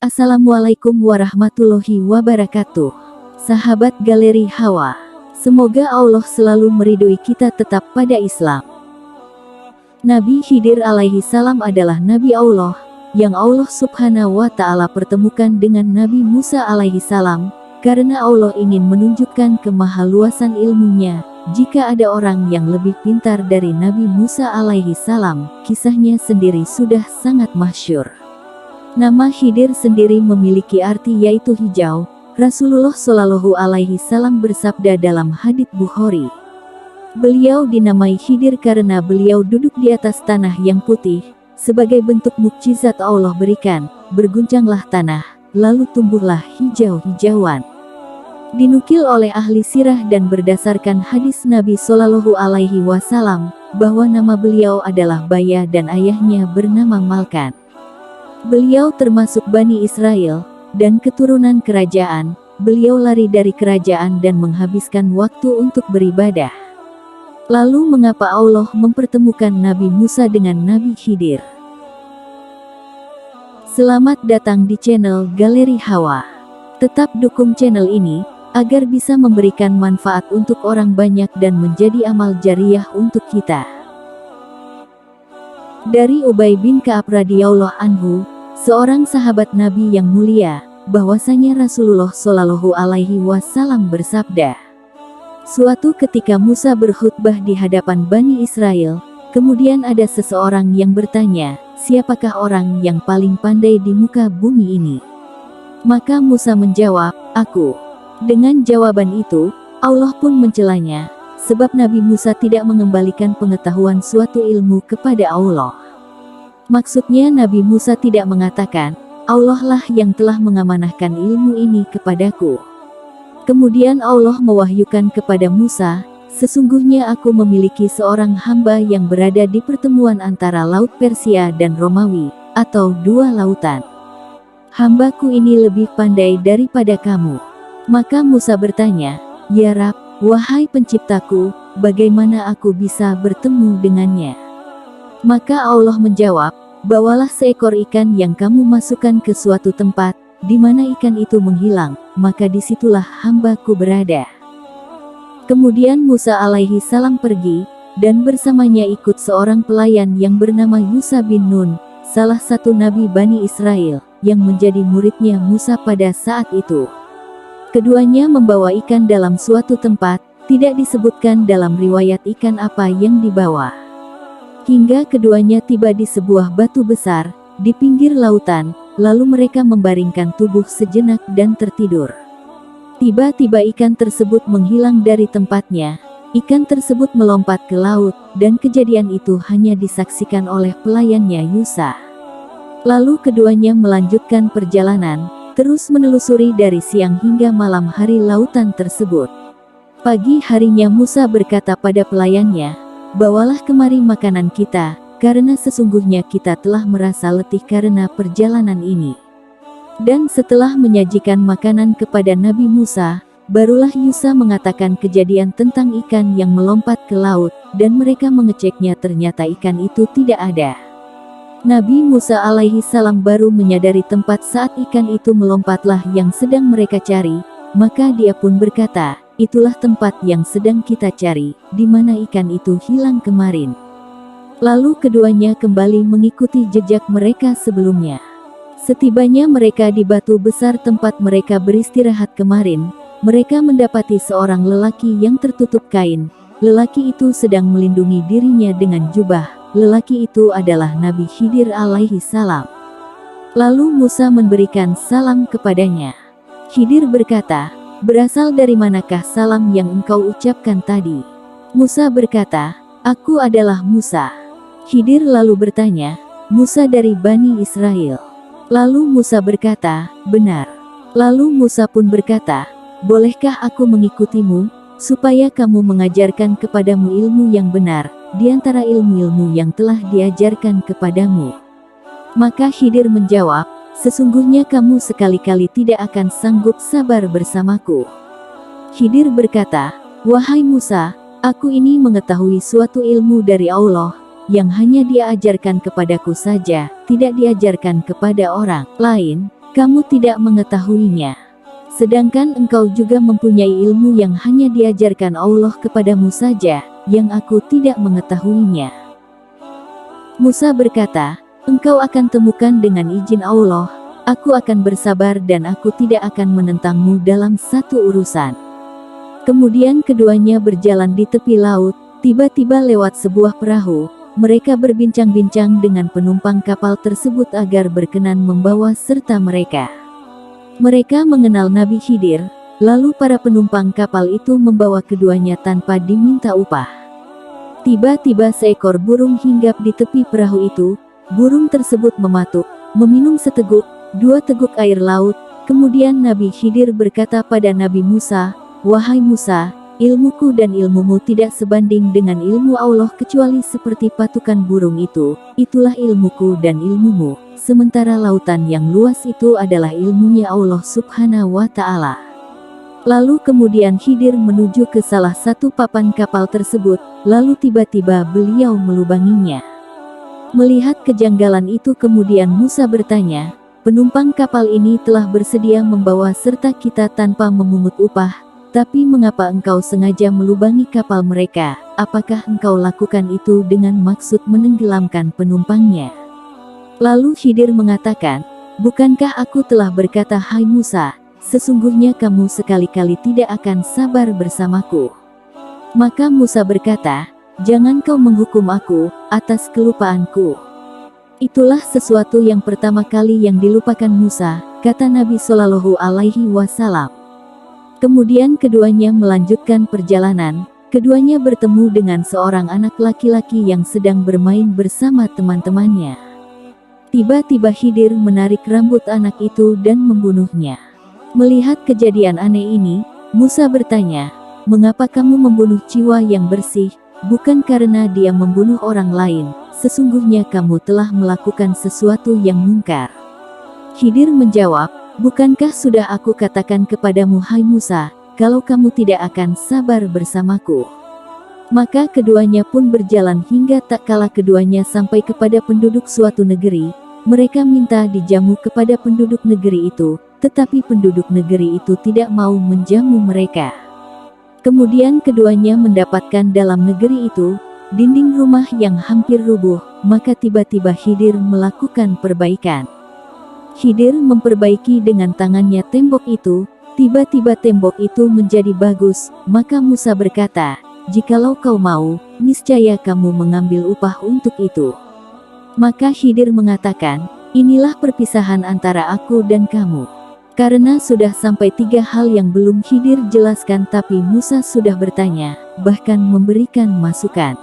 Assalamualaikum warahmatullahi wabarakatuh. Sahabat Galeri Hawa, semoga Allah selalu meridhoi kita tetap pada Islam. Nabi Khidir alaihi salam adalah Nabi Allah, yang Allah subhanahu wa ta'ala pertemukan dengan Nabi Musa alaihi salam, karena Allah ingin menunjukkan kemahaluasan ilmunya. Jika ada orang yang lebih pintar dari Nabi Musa alaihi salam, kisahnya sendiri sudah sangat masyhur. Nama Khidir sendiri memiliki arti yaitu hijau. Rasulullah Shallallahu alaihi salam bersabda dalam hadits Bukhari. Beliau dinamai Khidir karena beliau duduk di atas tanah yang putih, sebagai bentuk mukjizat Allah berikan, berguncanglah tanah, lalu tumbuhlah hijau-hijauan. Dinukil oleh ahli sirah dan berdasarkan hadis Nabi Shallallahu alaihi wasallam, bahwa nama beliau adalah Baya dan ayahnya bernama Malkan. Beliau termasuk Bani Israel, dan keturunan kerajaan. Beliau lari dari kerajaan dan menghabiskan waktu untuk beribadah. Lalu mengapa Allah mempertemukan Nabi Musa dengan Nabi Khidir? Selamat datang di channel Galeri Hawa. Tetap dukung channel ini, agar bisa memberikan manfaat untuk orang banyak dan menjadi amal jariyah untuk kita. Dari Ubay bin Ka'ab radhiyallahu anhu, seorang sahabat Nabi yang mulia, bahwasanya Rasulullah Shallallahu alaihi wasallam bersabda, suatu ketika Musa berkhutbah di hadapan Bani Israel, kemudian ada seseorang yang bertanya, siapakah orang yang paling pandai di muka bumi ini? Maka Musa menjawab, aku. Dengan jawaban itu, Allah pun mencelanya, sebab Nabi Musa tidak mengembalikan pengetahuan suatu ilmu kepada Allah. Maksudnya Nabi Musa tidak mengatakan, Allah lah yang telah mengamanahkan ilmu ini kepadaku. Kemudian Allah mewahyukan kepada Musa, sesungguhnya aku memiliki seorang hamba yang berada di pertemuan antara Laut Persia dan Romawi, atau dua lautan. Hambaku ini lebih pandai daripada kamu. Maka Musa bertanya, ya Rab, wahai penciptaku, bagaimana aku bisa bertemu dengannya? Maka Allah menjawab, bawalah seekor ikan yang kamu masukkan ke suatu tempat, di mana ikan itu menghilang, maka disitulah hambaku berada. Kemudian Musa alaihi salam pergi, dan bersamanya ikut seorang pelayan yang bernama Yusha bin Nun, salah satu nabi Bani Israel, yang menjadi muridnya Musa pada saat itu. Keduanya membawa ikan dalam suatu tempat, tidak disebutkan dalam riwayat ikan apa yang dibawa. Hingga keduanya tiba di sebuah batu besar, di pinggir lautan, lalu mereka membaringkan tubuh sejenak dan tertidur. Tiba-tiba ikan tersebut menghilang dari tempatnya, ikan tersebut melompat ke laut, dan kejadian itu hanya disaksikan oleh pelayannya Yusha. Lalu keduanya melanjutkan perjalanan, terus menelusuri dari siang hingga malam hari lautan tersebut. Pagi harinya Musa berkata pada pelayannya, bawalah kemari makanan kita, karena sesungguhnya kita telah merasa letih karena perjalanan ini. Dan setelah menyajikan makanan kepada Nabi Musa, barulah Yusha mengatakan kejadian tentang ikan yang melompat ke laut, dan mereka mengeceknya ternyata ikan itu tidak ada. Nabi Musa alaihi salam baru menyadari tempat saat ikan itu melompatlah yang sedang mereka cari, maka dia pun berkata, itulah tempat yang sedang kita cari, di mana ikan itu hilang kemarin. Lalu keduanya kembali mengikuti jejak mereka sebelumnya. Setibanya mereka di batu besar tempat mereka beristirahat kemarin, mereka mendapati seorang lelaki yang tertutup kain. Lelaki itu sedang melindungi dirinya dengan jubah. Lelaki itu adalah Nabi Khidir alaihi salam. Lalu Musa memberikan salam kepadanya. Khidir berkata, berasal dari manakah salam yang engkau ucapkan tadi? Musa berkata, aku adalah Musa. Khidir lalu bertanya, Musa dari Bani Israel. Lalu Musa berkata, benar. Lalu Musa pun berkata, bolehkah aku mengikutimu, supaya kamu mengajarkan kepadamu ilmu yang benar, di antara ilmu-ilmu yang telah diajarkan kepadamu? Maka Khidir menjawab, sesungguhnya kamu sekali-kali tidak akan sanggup sabar bersamaku. Khidir berkata, wahai Musa, aku ini mengetahui suatu ilmu dari Allah, yang hanya dia ajarkan kepadaku saja, tidak diajarkan kepada orang lain. Kamu tidak mengetahuinya. Sedangkan engkau juga mempunyai ilmu yang hanya diajarkan Allah kepadamu saja, yang aku tidak mengetahuinya. Musa berkata, engkau akan temukan dengan izin Allah, aku akan bersabar dan aku tidak akan menentangmu dalam satu urusan. Kemudian keduanya berjalan di tepi laut, tiba-tiba lewat sebuah perahu, mereka berbincang-bincang dengan penumpang kapal tersebut agar berkenan membawa serta mereka. Mereka mengenal Nabi Khidir, lalu para penumpang kapal itu membawa keduanya tanpa diminta upah. Tiba-tiba seekor burung hinggap di tepi perahu itu, burung tersebut mematuk, meminum seteguk, 2 teguk air laut, kemudian Nabi Khidir berkata pada Nabi Musa, wahai Musa, ilmuku dan ilmumu tidak sebanding dengan ilmu Allah kecuali seperti patukan burung itu, itulah ilmuku dan ilmumu, sementara lautan yang luas itu adalah ilmunya Allah Subhanahu wa Ta'ala. Lalu kemudian Khidir menuju ke salah satu papan kapal tersebut, lalu tiba-tiba beliau melubanginya. Melihat kejanggalan itu kemudian Musa bertanya, penumpang kapal ini telah bersedia membawa serta kita tanpa memungut upah, tapi mengapa engkau sengaja melubangi kapal mereka? Apakah engkau lakukan itu dengan maksud menenggelamkan penumpangnya? Lalu Khidir mengatakan, bukankah aku telah berkata hai Musa, sesungguhnya kamu sekali-kali tidak akan sabar bersamaku. Maka Musa berkata, jangan kau menghukum aku atas kelupaanku. Itulah sesuatu yang pertama kali yang dilupakan Musa, kata Nabi Shallallahu Alaihi Wasallam. Kemudian keduanya melanjutkan perjalanan, keduanya bertemu dengan seorang anak laki-laki yang sedang bermain bersama teman-temannya. Tiba-tiba Khidir menarik rambut anak itu dan membunuhnya. Melihat kejadian aneh ini, Musa bertanya, mengapa kamu membunuh jiwa yang bersih, bukan karena dia membunuh orang lain, sesungguhnya kamu telah melakukan sesuatu yang mungkar. Khidir menjawab, bukankah sudah aku katakan kepadamu hai Musa, kalau kamu tidak akan sabar bersamaku. Maka keduanya pun berjalan hingga tak kala keduanya sampai kepada penduduk suatu negeri, mereka minta dijamu kepada penduduk negeri itu, tetapi penduduk negeri itu tidak mau menjamu mereka. Kemudian keduanya mendapatkan dalam negeri itu, dinding rumah yang hampir rubuh, maka tiba-tiba Khidir melakukan perbaikan. Khidir memperbaiki dengan tangannya tembok itu, tiba-tiba tembok itu menjadi bagus, maka Musa berkata, jikalau kau mau, niscaya kamu mengambil upah untuk itu. Maka Khidir mengatakan, inilah perpisahan antara aku dan kamu. Karena sudah sampai 3 hal yang belum Khidir jelaskan tapi Musa sudah bertanya, bahkan memberikan masukan.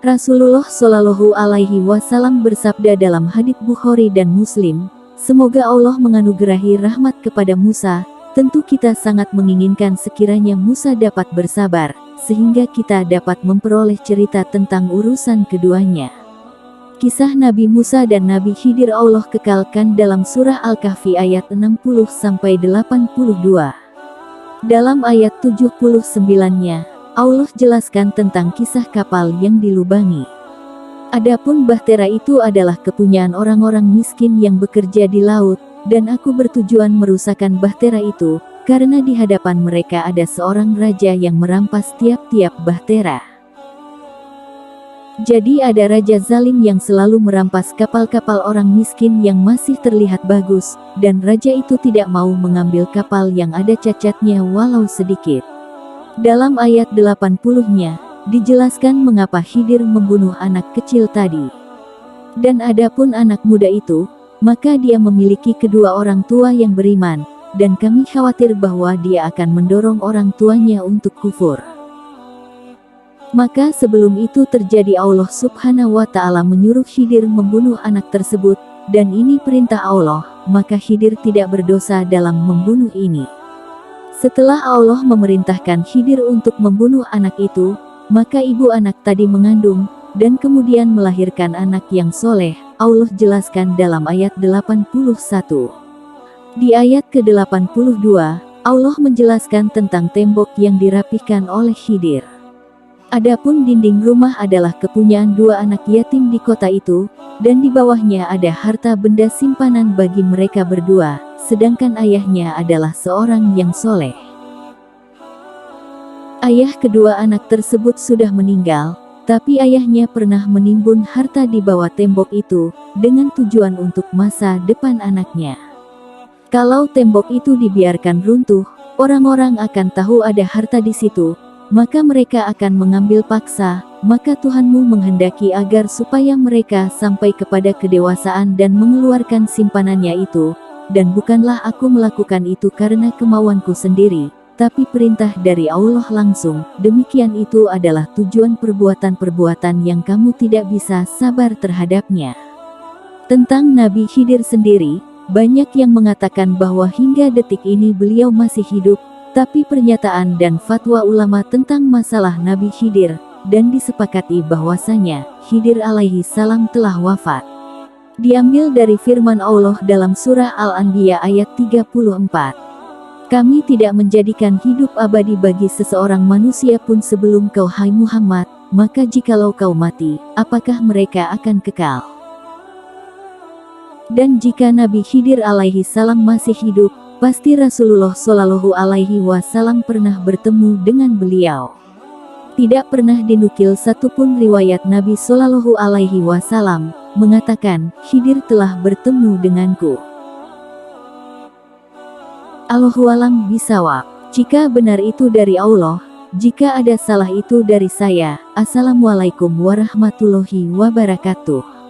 Rasulullah Shallallahu Alaihi Wasallam bersabda dalam hadits Bukhari dan Muslim, semoga Allah menganugerahi rahmat kepada Musa, tentu kita sangat menginginkan sekiranya Musa dapat bersabar, sehingga kita dapat memperoleh cerita tentang urusan keduanya. Kisah Nabi Musa dan Nabi Khidir Allah kekalkan dalam surah Al-Kahfi ayat 60-82. Dalam ayat 79-nya, Allah jelaskan tentang kisah kapal yang dilubangi. Adapun bahtera itu adalah kepunyaan orang-orang miskin yang bekerja di laut, dan aku bertujuan merusakkan bahtera itu, karena di hadapan mereka ada seorang raja yang merampas tiap-tiap bahtera. Jadi ada raja zalim yang selalu merampas kapal-kapal orang miskin yang masih terlihat bagus, dan raja itu tidak mau mengambil kapal yang ada cacatnya walau sedikit. Dalam ayat 80-nya, dijelaskan mengapa Khidir membunuh anak kecil tadi. Dan adapun anak muda itu, maka dia memiliki kedua orang tua yang beriman, dan kami khawatir bahwa dia akan mendorong orang tuanya untuk kufur. Maka sebelum itu terjadi Allah Subhanahu wa Ta'ala menyuruh Khidir membunuh anak tersebut, dan ini perintah Allah, maka Khidir tidak berdosa dalam membunuh ini. Setelah Allah memerintahkan Khidir untuk membunuh anak itu, maka ibu anak tadi mengandung, dan kemudian melahirkan anak yang soleh, Allah jelaskan dalam ayat 81. Di ayat ke-82, Allah menjelaskan tentang tembok yang dirapihkan oleh Khidir. Adapun dinding rumah adalah kepunyaan dua anak yatim di kota itu, dan di bawahnya ada harta benda simpanan bagi mereka berdua, sedangkan ayahnya adalah seorang yang soleh. Ayah kedua anak tersebut sudah meninggal, tapi ayahnya pernah menimbun harta di bawah tembok itu, dengan tujuan untuk masa depan anaknya. Kalau tembok itu dibiarkan runtuh, orang-orang akan tahu ada harta di situ, maka mereka akan mengambil paksa, maka Tuhanmu menghendaki agar supaya mereka sampai kepada kedewasaan dan mengeluarkan simpanannya itu, dan bukanlah aku melakukan itu karena kemauanku sendiri, tapi perintah dari Allah langsung. Demikian itu adalah tujuan perbuatan-perbuatan yang kamu tidak bisa sabar terhadapnya. Tentang Nabi Khidir sendiri, banyak yang mengatakan bahwa hingga detik ini beliau masih hidup, tapi pernyataan dan fatwa ulama tentang masalah Nabi Khidir, dan disepakati bahwasanya Khidir alaihi salam telah wafat. Diambil dari firman Allah dalam surah Al-Anbiya ayat 34. Kami tidak menjadikan hidup abadi bagi seseorang manusia pun sebelum kau hai Muhammad, maka jikalau kau mati, apakah mereka akan kekal? Dan jika Nabi Khidir alaihi salam masih hidup, pasti Rasulullah Shallallahu Alaihi Wasallam pernah bertemu dengan beliau. Tidak pernah dinukil satupun riwayat Nabi Shallallahu Alaihi Wasallam mengatakan Khidir telah bertemu denganku. Allahu a'lam bishawab. Jika benar itu dari Allah, jika ada salah itu dari saya. Assalamualaikum warahmatullahi wabarakatuh.